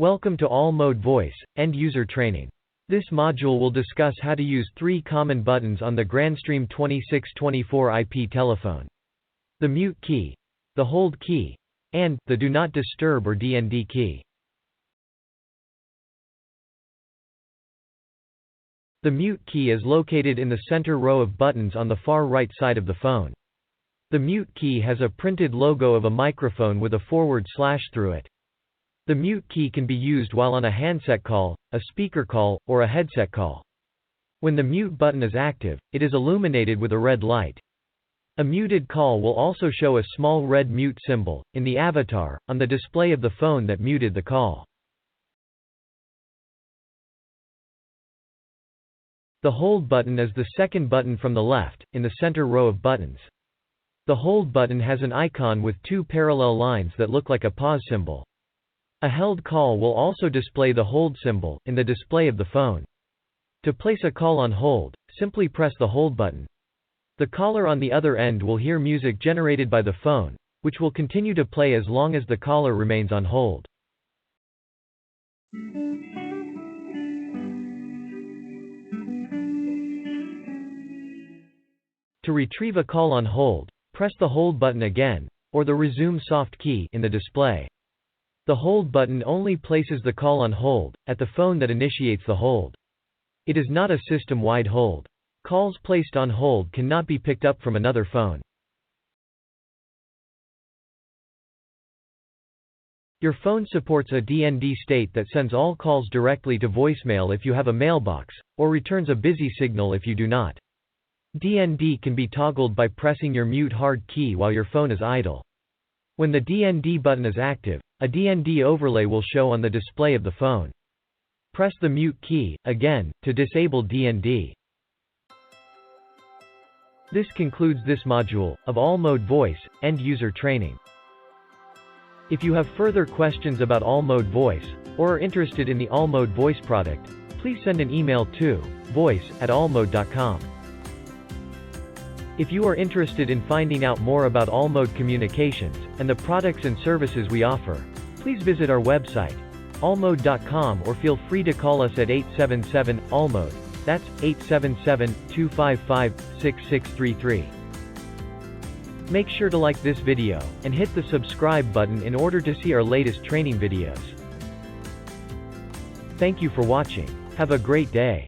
Welcome to All Mode Voice, End User Training. This module will discuss how to use 3 common buttons on the Grandstream 2624 IP telephone. The mute key, the hold key, and the do not disturb or DND key. The mute key is located in the center row of buttons on the far right side of the phone. The mute key has a printed logo of a microphone with a forward slash through it. The mute key can be used while on a handset call, a speaker call, or a headset call. When the mute button is active, it is illuminated with a red light. A muted call will also show a small red mute symbol, in the avatar, on the display of the phone that muted the call. The hold button is the second button from the left, in the center row of buttons. The hold button has an icon with 2 parallel lines that look like a pause symbol. A held call will also display the hold symbol, in the display of the phone. To place a call on hold, simply press the hold button. The caller on the other end will hear music generated by the phone, which will continue to play as long as the caller remains on hold. To retrieve a call on hold, press the hold button again, or the resume soft key in the display. The hold button only places the call on hold, at the phone that initiates the hold. It is not a system-wide hold. Calls placed on hold cannot be picked up from another phone. Your phone supports a DND state that sends all calls directly to voicemail if you have a mailbox, or returns a busy signal if you do not. DND can be toggled by pressing your mute hard key while your phone is idle. When the DND button is active, a DND overlay will show on the display of the phone. Press the mute key, again, to disable DND. This concludes this module of All Mode Voice, End User Training. If you have further questions about All Mode Voice, or are interested in the All Mode Voice product, please send an email to voice@allmode.com. If you are interested in finding out more about All Mode Communications, and the products and services we offer, please visit our website, allmode.com, or feel free to call us at 877-ALL-MODE, that's 877-255-6633. Make sure to like this video, and hit the subscribe button in order to see our latest training videos. Thank you for watching. Have a great day.